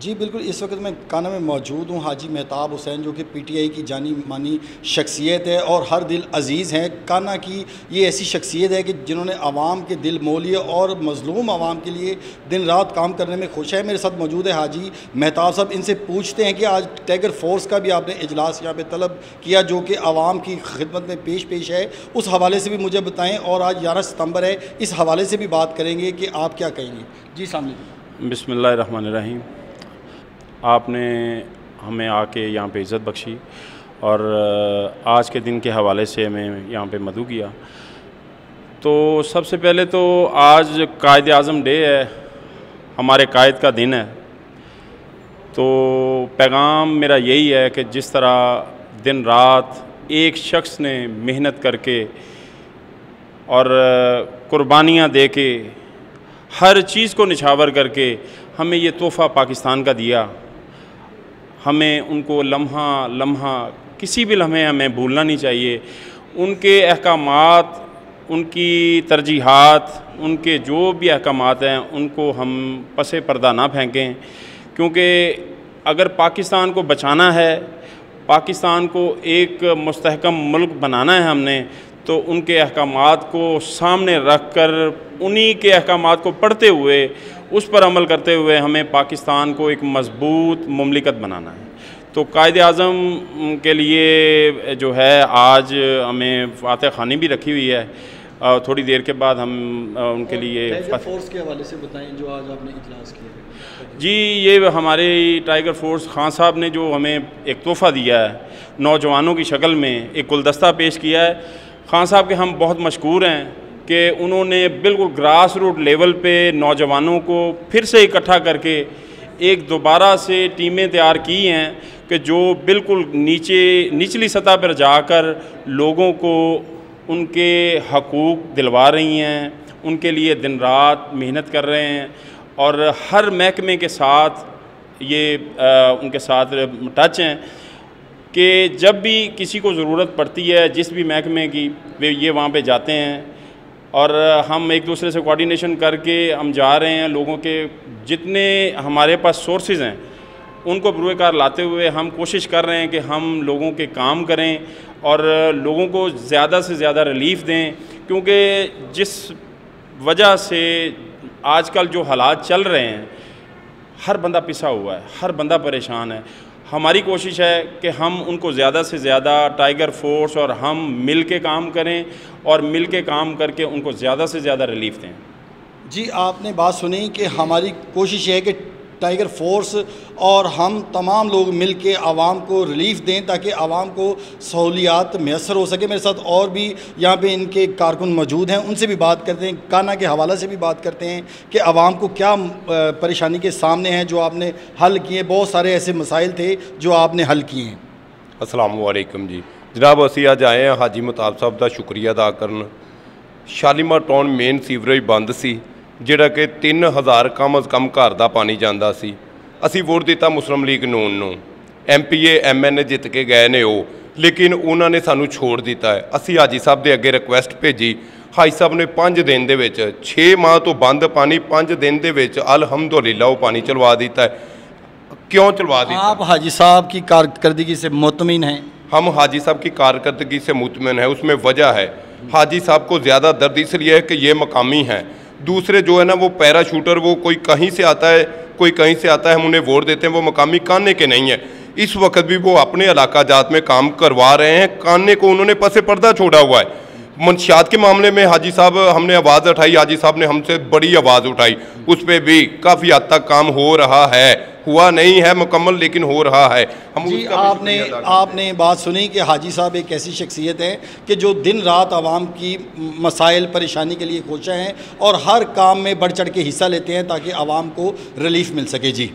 जी बिल्कुल, इस वक्त मैं काना में मौजूद हूँ। हाजी मेहताब हुसैन जो कि पीटीआई की जानी मानी शख्सियत है और हर दिल अजीज़ हैं। काना की ये ऐसी शख्सियत है कि जिन्होंने आवाम के दिल मोह लिए और मज़लूम आवाम के लिए दिन रात काम करने में खुश है। मेरे साथ मौजूद है हाजी मेहताब साहब। इनसे पूछते हैं कि आज टाइगर फोर्स का भी आपने इजलास यहाँ पर तलब किया जो कि आवाम की खिदमत में पेश है, उस हवाले से भी मुझे बताएँ। और आज 11 सितम्बर है, इस हवाले से भी बात करेंगे कि आप क्या कहेंगे। जी सामने। बिस्मिल्लाहिर्रहमानिर्रहीम। आपने हमें आके यहाँ पे इज़्ज़त बख्शी और आज के दिन के हवाले से हमें यहाँ पे मदऊ किया। तो सबसे पहले तो आज कायद आज़म डे है, हमारे कायद का दिन है। तो पैगाम मेरा यही है कि जिस तरह दिन रात एक शख्स ने मेहनत करके और कुर्बानियाँ दे के हर चीज़ को निछावर करके हमें ये तोहफ़ा पाकिस्तान का दिया, हमें उनको लम्हा लम्हा किसी भी लम्हे हमें भूलना नहीं चाहिए। उनके अहकामात, उनकी तरजीहात, उनके जो भी अहकामात हैं उनको हम पसे पर्दा ना फेंकें, क्योंकि अगर पाकिस्तान को बचाना है, पाकिस्तान को एक मुस्तहकम मुल्क बनाना है हमने, तो उनके अहकामात को सामने रख कर उन्हीं के अहकामात को पढ़ते हुए उस पर अमल करते हुए हमें पाकिस्तान को एक मज़बूत मुमलिकत बनाना है। तो कायद आज़म के लिए जो है आज हमें फ़ातिहा ख़ानी भी रखी हुई है। थोड़ी देर के बाद हम उनके लिए टाइगर फोर्स के हवाले से बताएं जो आज आपने इजलास किया। जी, ये हमारे टाइगर फोर्स खान साहब ने जो हमें एक तोहफ़ा दिया है, नौजवानों की शक्ल में एक गुलदस्ता पेश किया है। खान साहब के हम बहुत मशकूर हैं कि उन्होंने बिल्कुल ग्रास रूट लेवल पे नौजवानों को फिर से इकट्ठा करके एक दोबारा से टीमें तैयार की हैं कि जो बिल्कुल निचली सतह पर जाकर लोगों को उनके हकूक़ दिलवा रही हैं, उनके लिए दिन रात मेहनत कर रहे हैं और हर महकमे के साथ ये उनके साथ टच हैं कि जब भी किसी को ज़रूरत पड़ती है जिस भी महकमे की, वे ये वहाँ पे जाते हैं और हम एक दूसरे से कोऑर्डिनेशन करके हम जा रहे हैं। लोगों के जितने हमारे पास सोर्सेज़ हैं उनको बरूएकार लाते हुए हम कोशिश कर रहे हैं कि हम लोगों के काम करें और लोगों को ज़्यादा से ज़्यादा रिलीफ़ दें, क्योंकि जिस वजह से आजकल जो हालात चल रहे हैं, हर बंदा पिसा हुआ है, हर बंदा परेशान है। हमारी कोशिश है कि हम उनको ज़्यादा से ज़्यादा टाइगर फोर्स और हम मिल के काम करें और मिल के काम करके उनको ज़्यादा से ज़्यादा रिलीफ़ दें। जी, आपने बात सुनी कि हमारी कोशिश है कि टाइगर फोर्स और हम तमाम लोग मिल के आवाम को रिलीफ़ दें ताकि आवाम को सहूलियात मैसर हो सके। मेरे साथ और भी यहाँ पे इनके कारकुन मौजूद हैं, उनसे भी बात करते हैं, काना के हवाले से भी बात करते हैं कि आवाम को क्या परेशानी के सामने हैं जो आपने हल किए। बहुत सारे ऐसे मसाइल थे जो आपने हल किए हैं। अस्सलाम वालेकुम जी जनाब, असी अज आए हैं हाजी मेहताब साहब का शुक्रिया अदा करन। शालीमार टाउन मेन सीवरेज बंद सी, ਜਿਹੜਾ कि 3000 कम अज़ कम घर का पानी जाता सी। असी वोट दिता मुस्लिम लीग नून नूं, MPA MNA जित के गए ने वो, लेकिन उन्होंने सानू छोड़ दिता है। असी हाजी साहब के अगे रिक्वेस्ट भेजी, हाजी साहब ने 5 दिन दे विच 6 माह तो बंद पानी 5 दिन दे विच अलहमदुलिल्लाह वो पानी चलवा दिता है। क्यों चलवा दिता? आप हाजी साहब की कारकर्दगी से मुतमिन हैं? हम हाजी साहब की कारकर्दगी से मुतमिन है। उसमें वजह है, हाजी साहब को ज़्यादा दर्द इसलिए है कि ये मकामी हैं। दूसरे जो है ना वो पैराशूटर, वो कोई कहीं से आता है कोई कहीं से आता है, हम उन्हें वोट देते हैं, वो मकामी काने के नहीं है। इस वक्त भी वो अपने इलाका जात में काम करवा रहे हैं, काने को उन्होंने पसे पर्दा छोड़ा हुआ है। मंशियात के मामले में हाजी साहब हमने आवाज़ उठाई, हाजी साहब ने हमसे बड़ी आवाज़ उठाई, उस पर भी काफ़ी हद तक काम हो रहा है, हुआ नहीं है मुकम्मल लेकिन हो रहा है। हम जी, आपने बात सुनी कि हाजी साहब एक ऐसी शख्सियत है कि जो दिन रात आवाम की मसाइल परेशानी के लिए कोशा हैं और हर काम में बढ़ चढ़ के हिस्सा लेते हैं ताकि आवाम को रिलीफ़ मिल सके। जी।